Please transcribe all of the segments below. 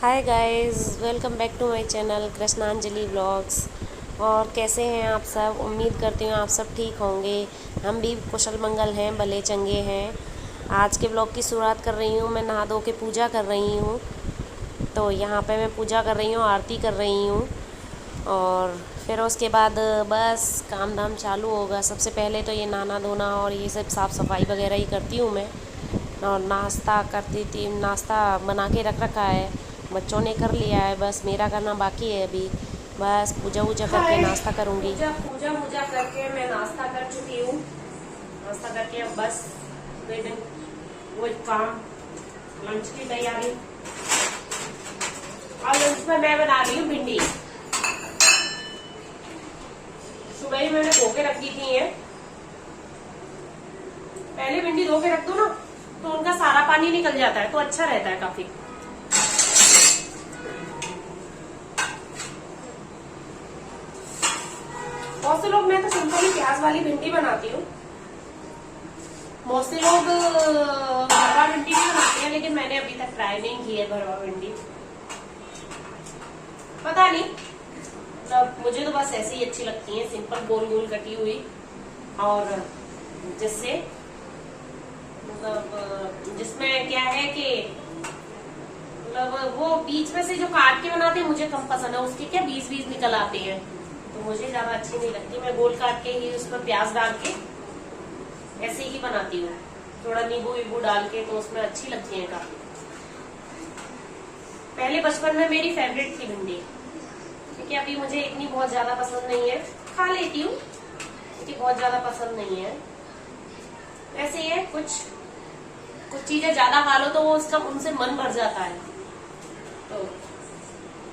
Hi guys, welcome back to my channel Krishnanjali vlogs. और कैसे हैं आप सब? उम्मीद करती हूँ आप सब ठीक होंगे। हम भी कुशल मंगल हैं, भले चंगे हैं। आज के व्लॉग की शुरुआत कर रही हूँ। मैं नहा धो के पूजा कर रही हूँ। तो यहाँ पे मैं पूजा कर रही हूँ, आरती कर रही हूँ। और फिर उसके बाद बस काम धाम चालू होगा। सबसे पहले तो ये नहाना धोना और ये सब साफ़ सफाई वगैरह ही करती हूँ मैं। और नाश्ता करती थी, नाश्ता बना के रख रखा है, बच्चों ने कर लिया है, बस मेरा करना बाकी है अभी। बस पूजा वूजा करके नाश्ता करूँगी। पूजा पूजा वूजा करके मैं नाश्ता कर चुकी हूँ। नाश्ता करके अब बस दिन वो काम, लंच की तैयारी। और लंच में मैं बना रही हूँ भिंडी। सुबह ही मैंने धो के रखी थी है। पहले भिंडी धो के रख दो ना तो उनका सारा पानी निकल जाता है, तो अच्छा रहता है काफी। बहुत से लोग, मैं तो सिंपली प्याज वाली भिंडी बनाती हूँ। बहुत से लोग भरवा भिंडी भी बनाते हैं, लेकिन मैंने अभी तक ट्राई नहीं की है भरवा भिंडी। पता नहीं, मतलब मुझे तो बस ऐसे ही अच्छी लगती है, सिंपल गोल गोल कटी हुई। और जिससे मतलब जिसमें क्या है कि मतलब वो बीच में से जो काट के बनाते हैं मुझे कम पसंद है। उसके क्या बीज बीज निकल आते हैं, तो मुझे ज्यादा अच्छी नहीं लगती। मैं गोल काट के ही उसमें प्याज डाल के ऐसे ही बनाती हूँ, थोड़ा नींबू वीबू डाल के, तो उसमें अच्छी लगती है काफी। पहले बचपन में मेरी फेवरेट थी भिंडी, क्योंकि अभी मुझे इतनी बहुत ज्यादा पसंद नहीं है। खा लेती हूँ क्योंकि बहुत ज्यादा पसंद नहीं है। ऐसे ही है, कुछ कुछ चीजें ज्यादा खा लो तो वो उसका उनसे मन भर जाता है। तो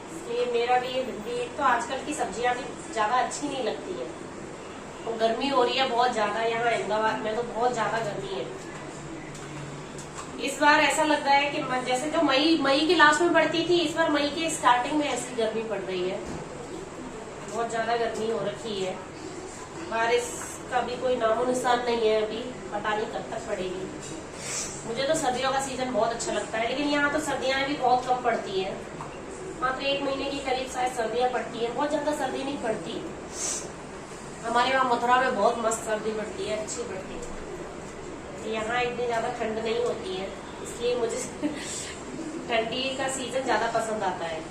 इसलिए मेरा भी ये भिंडी, एक तो आजकल की सब्जियां भी ज्यादा अच्छी नहीं लगती है। तो गर्मी हो रही है बहुत ज्यादा, यहाँ अहमदाबाद में तो बहुत ज्यादा गर्मी है। इस बार ऐसा लग रहा है कि जैसे जो मई के लास्ट में पड़ती थी, इस बार मई के स्टार्टिंग में ऐसी गर्मी पड़ रही है। बहुत ज्यादा गर्मी हो रखी है। बारिश का भी कोई नामो निशान नहीं है अभी, पता नहीं कब तक पड़ेगी। मुझे तो सर्दियों का सीजन बहुत अच्छा लगता है, लेकिन यहाँ तो सर्दियां भी बहुत कम पड़ती है। मात्र 1 महीने की करीब शायद सर्दियां पड़ती है, बहुत ज्यादा सर्दी नहीं पड़ती। हमारे वहाँ मथुरा में बहुत मस्त सर्दी पड़ती है, अच्छी पड़ती है। यहाँ इतनी ज्यादा ठंड नहीं होती है, इसलिए मुझे ठंडी का सीजन ज्यादा पसंद आता है।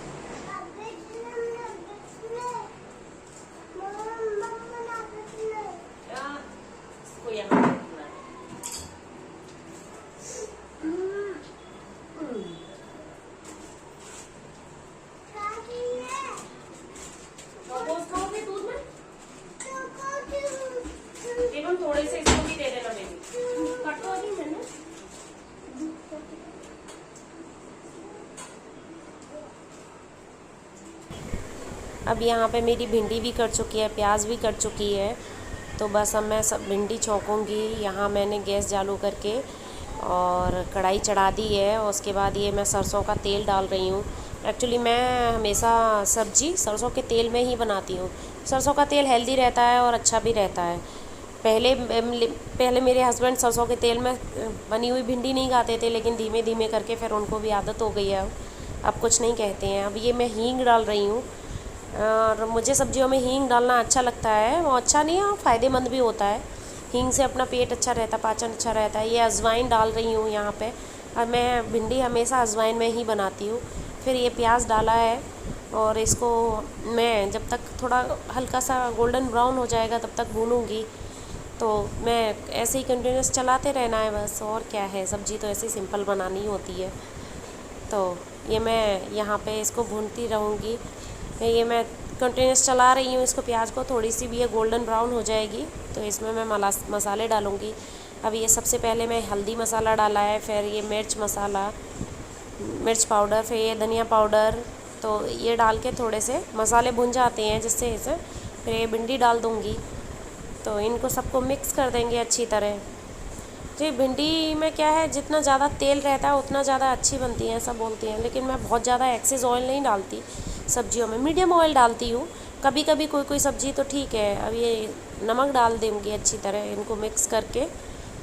इसको यहाँ थोड़े से इसको भी दे देना बेबी। कटो अभी मैंने। अब यहाँ पे मेरी भिंडी भी कट चुकी है, प्याज भी कट चुकी है। तो बस अब मैं सब भिंडी छौंकूँगी। यहाँ मैंने गैस चालू करके और कढ़ाई चढ़ा दी है। और उसके बाद ये मैं सरसों का तेल डाल रही हूँ। एक्चुअली मैं हमेशा सब्जी सरसों के तेल में ही बनाती हूँ। सरसों का तेल हेल्दी रहता है और अच्छा भी रहता है। पहले मेरे हस्बैंड सरसों के तेल में बनी हुई भिंडी नहीं खाते थे, लेकिन धीमे धीमे करके फिर उनको भी आदत हो गई है। अब कुछ नहीं कहते हैं। अब ये मैं हींग डाल रही हूँ। और मुझे सब्जियों में हींग डालना अच्छा लगता है। वो अच्छा नहीं है, फ़ायदेमंद भी होता है। हींग से अपना पेट अच्छा रहता है, पाचन अच्छा रहता है। ये अजवाइन डाल रही हूँ यहाँ पे। और मैं भिंडी हमेशा अजवाइन में ही बनाती हूँ। फिर ये प्याज डाला है और इसको मैं जब तक थोड़ा हल्का सा गोल्डन ब्राउन हो जाएगा तब तक भूनूँगी। तो मैं ऐसे ही कंटिन्यूस चलाते रहना है बस, और क्या है। सब्ज़ी तो ऐसे ही सिंपल बनानी होती है। तो ये मैं यहाँ पे इसको भूनती रहूँगी। ये मैं कंटिन्यूस चला रही हूँ इसको, प्याज को। थोड़ी सी भी ये गोल्डन ब्राउन हो जाएगी तो इसमें मैं मसाले डालूँगी। अब ये सबसे पहले मैं हल्दी मसाला डाला है, फिर ये मिर्च पाउडर, फिर ये धनिया पाउडर। तो ये डाल के थोड़े से मसाले भुन जाते हैं जिससे इसे, फिर ये भिंडी डाल दूँगी। तो इनको सबको मिक्स कर देंगे अच्छी तरह। जी, भिंडी में क्या है, जितना ज़्यादा तेल रहता है उतना ज़्यादा अच्छी बनती है, ऐसा बोलती हैं। लेकिन मैं बहुत ज़्यादा एक्सेस ऑयल नहीं डालती सब्जियों में, मीडियम ऑयल डालती हूँ। कभी कभी कोई सब्जी तो ठीक है। अब ये नमक डाल देंगे अच्छी तरह, इनको मिक्स करके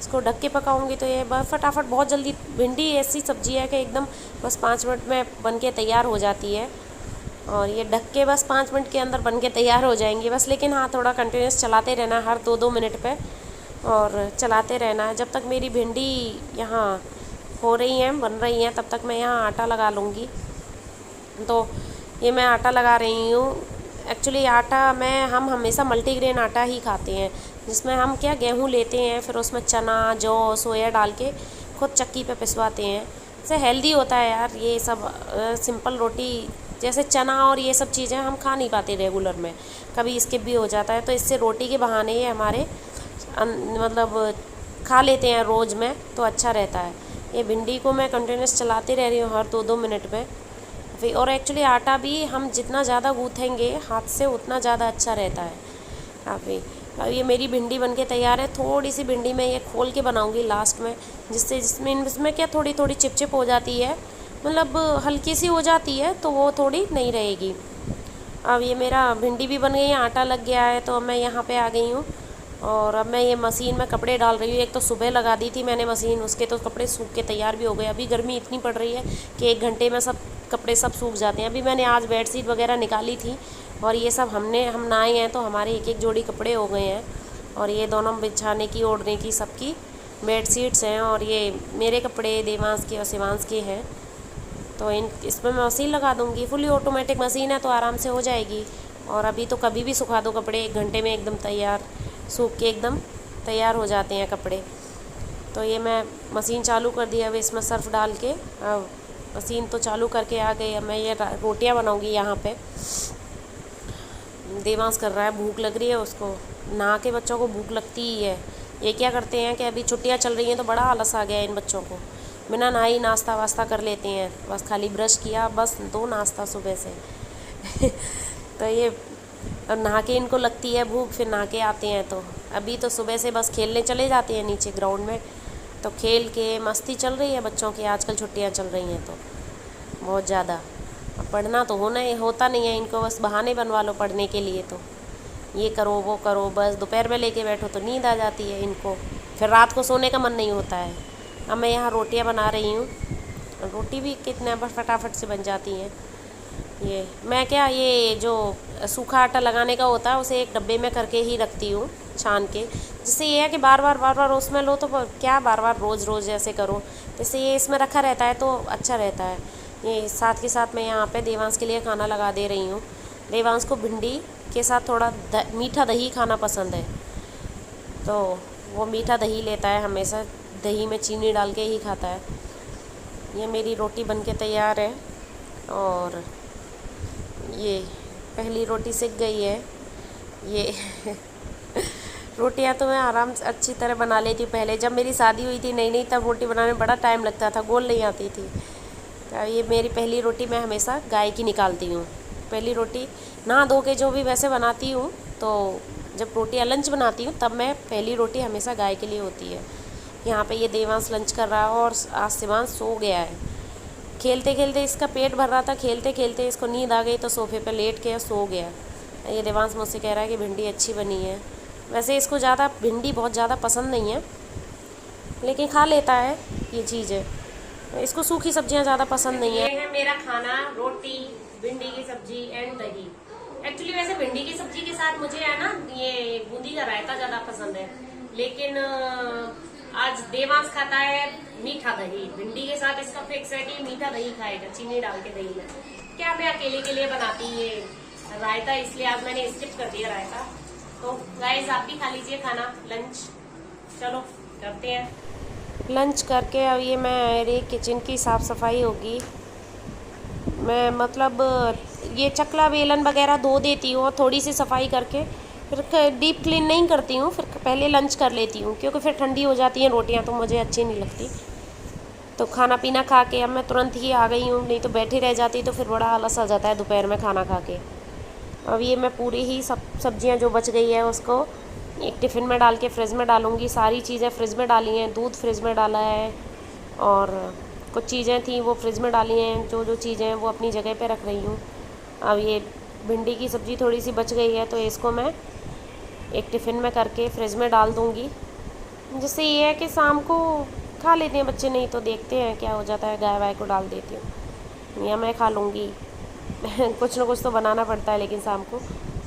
इसको ढक के पकाऊंगी तो ये फटाफट बहुत जल्दी, भिंडी ऐसी सब्जी है कि एकदम बस 5 मिनट में बन के तैयार हो जाती है। और ये ढक के बस 5 मिनट के अंदर बन के तैयार हो जाएंगी बस। लेकिन हाँ, थोड़ा कंटिन्यूस चलाते रहना है हर 2-2 मिनट पे, और चलाते रहना है जब तक मेरी भिंडी यहाँ हो रही हैं, बन रही हैं, तब तक मैं यहाँ आटा लगा लूँगी। तो ये मैं आटा लगा रही हूँ। एक्चुअली आटा हम हमेशा मल्टीग्रेन आटा ही खाते हैं, जिसमें हम क्या गेहूँ लेते हैं, फिर उसमें चना, जौ, सोया डाल के खुद चक्की पे पिसवाते हैं। इससे हेल्दी होता है यार ये सब। सिंपल रोटी जैसे चना और ये सब चीज़ें हम खा नहीं पाते रेगुलर में, कभी स्किप भी हो जाता है, तो इससे रोटी के बहाने ये हमारे मतलब खा लेते हैं रोज़ में, तो अच्छा रहता है। ये भिंडी को मैं कंटिन्यूस चलाते रह रही हूँ हर 2-2 मिनट में। फिर और एक्चुअली आटा भी हम जितना ज़्यादा गूँथेंगे हाथ से उतना ज़्यादा अच्छा रहता है। काफ़ी अब ये मेरी भिंडी बनके तैयार है। थोड़ी सी भिंडी मैं ये खोल के बनाऊंगी लास्ट में, जिसमें इसमें क्या थोड़ी थोड़ी चिपचिप हो जाती है, मतलब हल्की सी हो जाती है, तो वो थोड़ी नहीं रहेगी। अब ये मेरा भिंडी भी बन गई है, आटा लग गया है, तो अब मैं यहाँ पे आ गई हूँ और अब मैं ये मशीन में कपड़े डाल रही हूँ। एक तो सुबह लगा दी थी मैंने मशीन, उसके तो कपड़े सूख के तैयार भी हो गए। अभी गर्मी इतनी पड़ रही है कि 1 घंटे में सब कपड़े सब सूख जाते हैं। अभी मैंने आज बेडशीट वगैरह निकाली थी और ये सब हम नहाए हैं, तो हमारे एक एक जोड़ी कपड़े हो गए हैं। और ये दोनों बिछाने की, ओढ़ने की, सबकी बेडशीट्स हैं। और ये मेरे कपड़े देवांश के और शिवांश के हैं। तो इसमें मैं मशीन लगा दूँगी, फुली ऑटोमेटिक मशीन है, तो आराम से हो जाएगी। और अभी तो कभी भी सुखा दो कपड़े, 1 घंटे में एकदम तैयार, सूख के एकदम तैयार हो जाते हैं कपड़े। तो ये मैं मशीन चालू कर दी। अब इसमें सर्फ डाल के अब मशीन तो चालू करके आ गई। अब मैं ये रोटियां बनाऊंगी यहाँ पे। देवांश कर रहा है, भूख लग रही है उसको। नहा के बच्चों को भूख लगती ही है। ये क्या करते हैं कि अभी छुट्टियाँ चल रही हैं तो बड़ा आलस आ गया है इन बच्चों को। बिना नहाई नाश्ता वास्ता कर लेते हैं, बस खाली ब्रश किया, बस 2 नाश्ता सुबह से तो ये नहा के इनको लगती है भूख, फिर नहा के आते हैं। तो अभी तो सुबह से बस खेलने चले जाते हैं नीचे ग्राउंड में, तो खेल के मस्ती चल रही है बच्चों की। आजकल छुट्टियां चल रही हैं तो बहुत ज़्यादा। अब पढ़ना तो होता नहीं है इनको, बस बहाने बनवा लो पढ़ने के लिए। तो ये करो वो करो, बस दोपहर में लेके बैठो तो नींद आ जाती है इनको, फिर रात को सोने का मन नहीं होता है। अब मैं यहाँ रोटियाँ बना रही हूँ। रोटी भी कितने फटाफट से बन जाती हैं। ये मैं क्या, ये जो सूखा आटा लगाने का होता है उसे एक डब्बे में करके ही रखती हूँ छान के, जिससे ये है कि बार बार उसमें लो तो क्या बार बार रोज़ ऐसे करो, जैसे ये इसमें रखा रहता है तो अच्छा रहता है। ये साथ के साथ मैं यहाँ पे देवांश के लिए खाना लगा दे रही हूँ। देवांश को भिंडी के साथ थोड़ा मीठा दही खाना पसंद है, तो वो मीठा दही लेता है हमेशा, दही में चीनी डाल के ही खाता है। ये मेरी रोटी बन के तैयार है और ये पहली रोटी सिक गई है। ये रोटियां तो मैं आराम से अच्छी तरह बना लेती हूँ। पहले जब मेरी शादी हुई थी नई तब रोटी बनाने में बड़ा टाइम लगता था, गोल नहीं आती थी। ये मेरी पहली रोटी मैं हमेशा गाय की निकालती हूँ। पहली रोटी नहा धो के जो भी वैसे बनाती हूँ, तो जब रोटी या लंच बनाती हूँ तब मैं पहली रोटी हमेशा गाय के लिए होती है। यहाँ पे ये देवांश लंच कर रहा है और आज शिवांश सो गया है। खेलते खेलते इसका पेट भर रहा था, खेलते खेलते इसको नींद आ गई तो सोफे पे लेट के सो गया। ये देवांश मुझसे कह रहा है कि भिंडी अच्छी बनी है। वैसे इसको ज़्यादा भिंडी बहुत ज़्यादा पसंद नहीं है, लेकिन खा लेता है ये चीज़ें। इसको सूखी सब्जियां ज़्यादा पसंद नहीं है। ये है मेरा खाना, रोटी, भिंडी की सब्जी एंड दही। एक्चुअली वैसे भिंडी की सब्जी के साथ मुझे है ना ये बूंदी का रायता ज़्यादा पसंद है, लेकिन आज देवांश खाता है मीठा दही। भिंडी के साथ इसका फिक्स है कि मीठा दही खाएगा, चीनी डाल के दही में। क्या मैं अकेले के लिए बनाती ये रायता, इसलिए आज मैंने स्किप कर दिया रायता। तो गाइस आप भी खा लीजिए खाना, लंच। चलो करते हैं लंच करके। अब ये मेरे किचन की साफ़ सफाई होगी। मैं मतलब ये चकला बेलन वगैरह धो देती हूँ और थोड़ी सी सफाई करके फिर डीप क्लीन नहीं करती हूँ, फिर पहले लंच कर लेती हूँ, क्योंकि फिर ठंडी हो जाती हैं रोटियाँ तो मुझे अच्छी नहीं लगती। तो खाना पीना खा के अब मैं तुरंत ही आ गई हूँ, नहीं तो बैठी रह जाती तो फिर बड़ा आलस आ जाता है दोपहर में खाना खा के। अब ये मैं पूरी ही सब्जियाँ जो बच गई है उसको एक टिफ़िन में डाल के फ्रिज में डालूँगी। सारी चीज़ें फ्रिज में डाली हैं, दूध फ्रिज में डाला है और कुछ चीज़ें थी वो फ्रिज में डाली हैं, जो चीज़ें हैं वो अपनी जगह पे रख रही हूँ। अब ये भिंडी की सब्ज़ी थोड़ी सी बच गई है तो इसको मैं एक टिफ़िन में करके फ्रिज में डाल दूँगी। जिससे ये है कि शाम को खा लेते हैं बच्चे, नहीं तो देखते हैं क्या हो जाता है, गाय वाय को डाल देती हूँ या मैं खा लूँगी। कुछ ना कुछ तो बनाना पड़ता है, लेकिन शाम को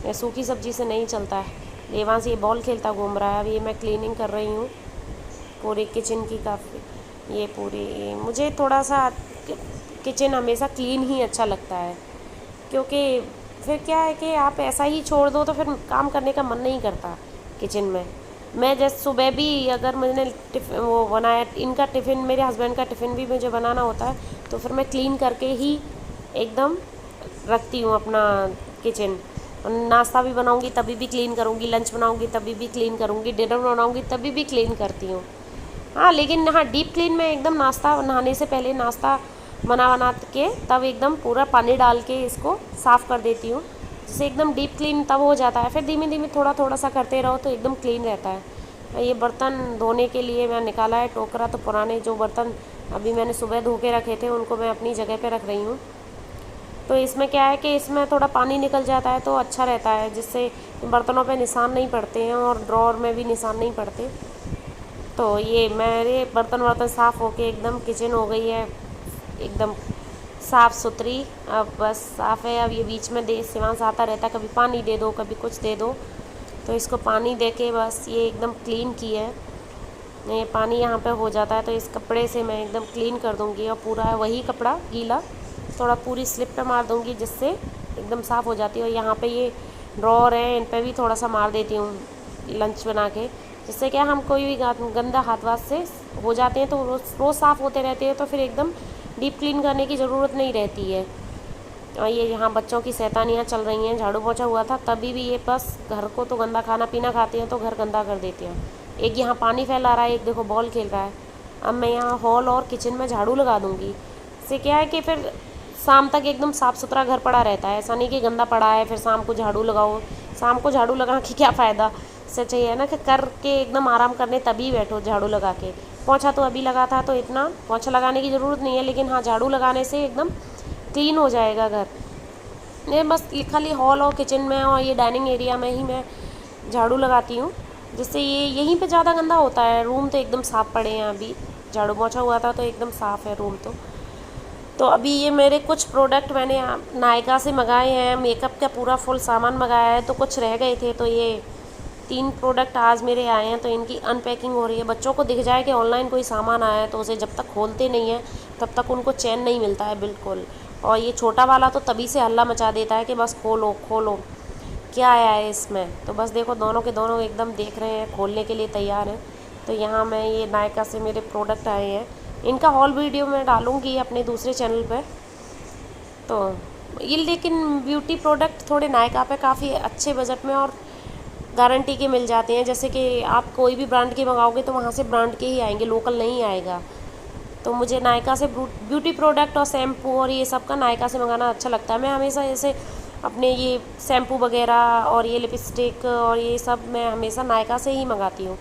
ये सूखी सब्जी से नहीं चलता है। देवांश ये बॉल खेलता घूम रहा है। अब ये मैं क्लीनिंग कर रही हूँ पूरे किचन की, काफ़ी ये पूरी, मुझे थोड़ा सा किचन हमेशा क्लीन ही अच्छा लगता है, क्योंकि फिर क्या है कि आप ऐसा ही छोड़ दो तो फिर काम करने का मन नहीं करता किचन में। मैं जैसे सुबह भी अगर मैंने वो बनाया, इनका टिफ़िन, मेरे हस्बैंड का टिफ़िन भी मुझे बनाना होता है, तो फिर मैं क्लीन करके ही एकदम रखती हूँ अपना किचन। नाश्ता भी बनाऊँगी तभी भी क्लीन करूँगी, लंच बनाऊँगी तभी भी क्लीन करूँगी, डिनर बनाऊँगी तभी भी क्लीन करती हूँ। हाँ, लेकिन हाँ, डीप क्लीन में एकदम नाश्ता नहाने से पहले नाश्ता बना के तब एकदम पूरा पानी डाल के इसको साफ़ कर देती हूँ, जिससे एकदम डीप क्लीन तब हो जाता है। फिर धीमे धीमे थोड़ा थोड़ा सा करते रहो तो एकदम क्लीन रहता है। ये बर्तन धोने के लिए मैं निकाला है टोकरा, तो पुराने जो बर्तन अभी मैंने सुबह धो के रखे थे उनको मैं अपनी जगह पे रख रही हूँ। तो इसमें क्या है कि इसमें थोड़ा पानी निकल जाता है तो अच्छा रहता है, जिससे बर्तनों पे निशान नहीं पड़ते हैं और ड्रॉर में भी निशान नहीं पड़ते। तो ये मेरे बर्तन साफ़ होके एकदम किचन हो गई है एकदम साफ़ सुथरी। अब बस साफ़ है। अब ये बीच में शिवांश आता रहता है, कभी पानी दे दो कभी कुछ दे दो, तो इसको पानी दे के बस ये एकदम क्लीन की है। ये पानी यहाँ पे हो जाता है तो इस कपड़े से मैं एकदम क्लीन कर दूँगी, और पूरा वही कपड़ा गीला थोड़ा पूरी स्लिप पे मार दूँगी, जिससे एकदम साफ़ हो जाती है। और यहाँ पे ये ड्रॉर है, इन पे भी थोड़ा सा मार देती हूँ लंच बना के, जिससे क्या हम कोई भी गंदा हाथ वाथ से हो जाते हैं तो रोज़ साफ़ होते रहते हैं, तो फिर एकदम डीप क्लीन करने की ज़रूरत नहीं रहती है। और ये यहाँ बच्चों की शैतानियाँ चल रही हैं। झाड़ू पोछा हुआ था तभी भी ये बस घर को तो गंदा, खाना पीना खाते हैं तो घर गंदा कर देते हैं। एक यहाँ पानी फैला रहा है, एक देखो बॉल खेल रहा है। अब मैं यहाँ हॉल और किचन में झाड़ू लगा दूँगी। इससे क्या है कि फिर शाम तक एकदम साफ़ सुथरा घर पड़ा रहता है, ऐसा नहीं कि गंदा पड़ा है फिर शाम को झाड़ू लगाओ। शाम को झाड़ू लगा के क्या फ़ायदा, इससे चाहिए ना कि करके एकदम आराम करने तभी बैठो झाड़ू लगा के। पोछा तो अभी लगा था तो इतना पोछा लगाने की ज़रूरत नहीं है, लेकिन हाँ, झाड़ू लगाने से एकदम क्लीन हो जाएगा घर। ये बस खाली हॉल और किचन में और ये डाइनिंग एरिया में ही मैं झाड़ू लगाती हूँ, जिससे ये यहीं पे ज़्यादा गंदा होता है। रूम तो एकदम साफ़ पड़े हैं, अभी झाड़ू पोछा हुआ था तो एकदम साफ़ है रूम तो अभी ये मेरे कुछ प्रोडक्ट मैंने नायका से मंगाए हैं, मेकअप का पूरा फुल सामान मंगाया है, तो कुछ रह गए थे, तो ये 3 प्रोडक्ट आज मेरे आए हैं, तो इनकी अनपैकिंग हो रही है। बच्चों को दिख जाए कि ऑनलाइन कोई सामान आया है तो उसे जब तक खोलते नहीं हैं तब तक उनको चैन नहीं मिलता है बिल्कुल। और ये छोटा वाला तो तभी से हल्ला मचा देता है कि बस खोलो खोलो क्या आया है इसमें। तो बस देखो दोनों के दोनों एकदम देख रहे हैं, खोलने के लिए तैयार हैं। तो यहाँ मैं ये नायका से मेरे प्रोडक्ट आए हैं, इनका हॉल वीडियो मैं डालूँगी अपने दूसरे चैनल पर। तो ये लेकिन ब्यूटी प्रोडक्ट थोड़े नायका पे काफ़ी अच्छे बजट में और गारंटी के मिल जाते हैं। जैसे कि आप कोई भी ब्रांड के मंगाओगे तो वहाँ से ब्रांड के ही आएंगे, लोकल नहीं आएगा। तो मुझे नायका से ब्यूटी प्रोडक्ट और शैम्पू और ये सब का नायका से मंगाना अच्छा लगता है। मैं हमेशा ऐसे अपने ये शैम्पू वगैरह और ये लिपस्टिक और ये सब मैं हमेशा नायका से ही मंगाती हूँ।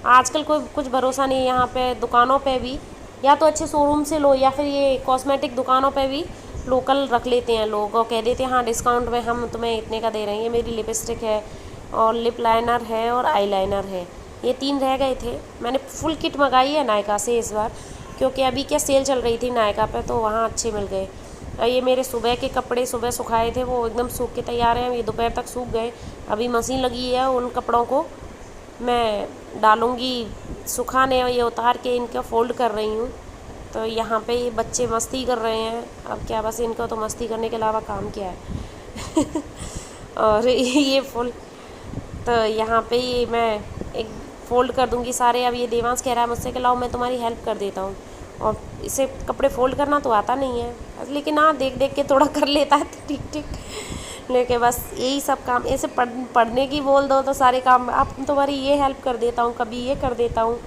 आजकल कोई कुछ भरोसा नहीं है, यहाँ पे दुकानों पे भी या तो अच्छे शोरूम से लो या फिर ये कॉस्मेटिक दुकानों पे भी लोकल रख लेते हैं लोग और कह देते हैं हाँ डिस्काउंट में हम तुम्हें इतने का दे रहे हैं। ये मेरी लिपस्टिक है और लिप लाइनर है और आई लाइनर है, ये 3 रह गए थे। मैंने फुल किट मंगाई है नायका से इस बार, क्योंकि अभी क्या सेल चल रही थी नायका पे तो वहाँ अच्छे मिल गए। और ये मेरे सुबह के कपड़े सुबह सुखाए थे वो एकदम सूख के तैयार हैं, ये दोपहर तक सूख गए। अभी मशीन लगी है, उन कपड़ों को मैं डालूँगी सुखाने और ये उतार के इनका फ़ोल्ड कर रही हूँ। तो यहाँ पे ये बच्चे मस्ती कर रहे हैं, अब क्या बस इनको तो मस्ती करने के अलावा काम क्या है। और ये फुल तो यहाँ पे ये मैं एक फ़ोल्ड कर दूँगी सारे। अब ये देवांश कह रहा है मुझसे कि लाओ मैं तुम्हारी हेल्प कर देता हूँ, और इसे कपड़े फ़ोल्ड करना तो आता नहीं है, लेकिन हाँ देख देख के थोड़ा कर लेता है तो ठीक ठीक। लेकिन बस यही सब काम ऐसे पढ़ने की बोल दो तो सारे काम अब तुम्हारी ये हेल्प कर देता हूँ, कभी ये कर देता हूँ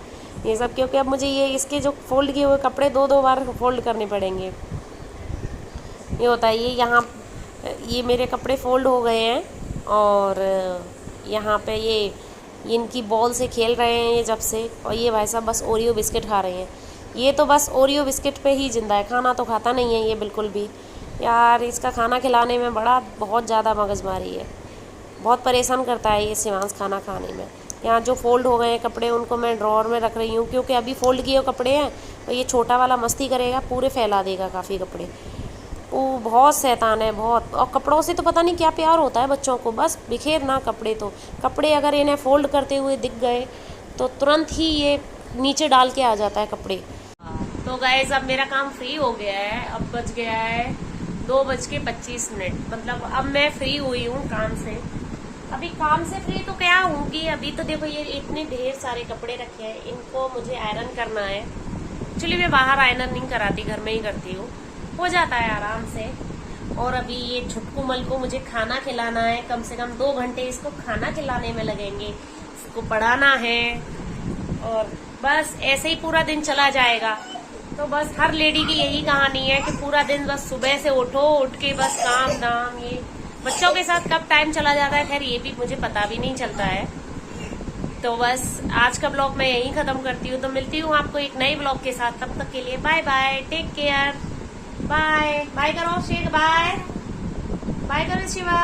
ये सब, क्योंकि अब मुझे ये इसके जो फ़ोल्ड किए हुए कपड़े 2-2 बार फ़ोल्ड करने पड़ेंगे। ये होता है यहाँ ये मेरे कपड़े फ़ोल्ड हो गए हैं और यहाँ पे ये इनकी बॉल से खेल रहे हैं ये जब से, और ये भाई साहब बस ओरियो बिस्किट खा रहे हैं। ये तो बस ओरियो बिस्किट पे ही ज़िंदा है, खाना तो खाता नहीं है ये बिल्कुल भी। यार इसका खाना खिलाने में बहुत ज़्यादा मगजमारी है, बहुत परेशान करता है ये शिवांश खाना खाने में। यहाँ जो फोल्ड हो गए हैं कपड़े उनको मैं ड्रॉअर में रख रही हूँ, क्योंकि अभी फोल्ड किए कपड़े हैं तो ये छोटा वाला मस्ती करेगा, पूरे फैला देगा काफ़ी कपड़े। वो बहुत शैतान है बहुत, और कपड़ों से तो पता नहीं क्या प्यार होता है बच्चों को, बस बिखेर ना कपड़े। तो कपड़े अगर इन्हें फोल्ड करते हुए दिख गए तो तुरंत ही ये नीचे डाल के आ जाता है कपड़े। तो गाइस अब मेरा काम फ्री हो गया है, अब बज गया है 2:25, मतलब अब मैं फ्री हुई हूँ काम से। अभी काम से फ्री तो क्या होंगी, अभी तो देखो ये इतने ढेर सारे कपड़े रखे हैं, इनको मुझे आयरन करना है। एक्चुअली मैं बाहर आयरन नहीं कराती, घर में ही करती हूँ, हो जाता है आराम से। और अभी ये छुटकू मल को मुझे खाना खिलाना है, कम से कम 2 घंटे इसको खाना खिलाने में लगेंगे, इसको पढ़ाना है, और बस ऐसे ही पूरा दिन चला जाएगा। तो बस हर लेडी की यही कहानी है कि पूरा दिन बस सुबह से उठो, उठ के बस काम दाम, ये बच्चों के साथ कब टाइम चला जाता है खैर ये भी मुझे पता भी नहीं चलता है। तो बस आज का ब्लॉग मैं यहीं खत्म करती हूँ, तो मिलती हूँ आपको एक नए ब्लॉग के साथ, तब तक के लिए bye bye, take care, bye bye करो शेख, बाय बाय करो शिवा।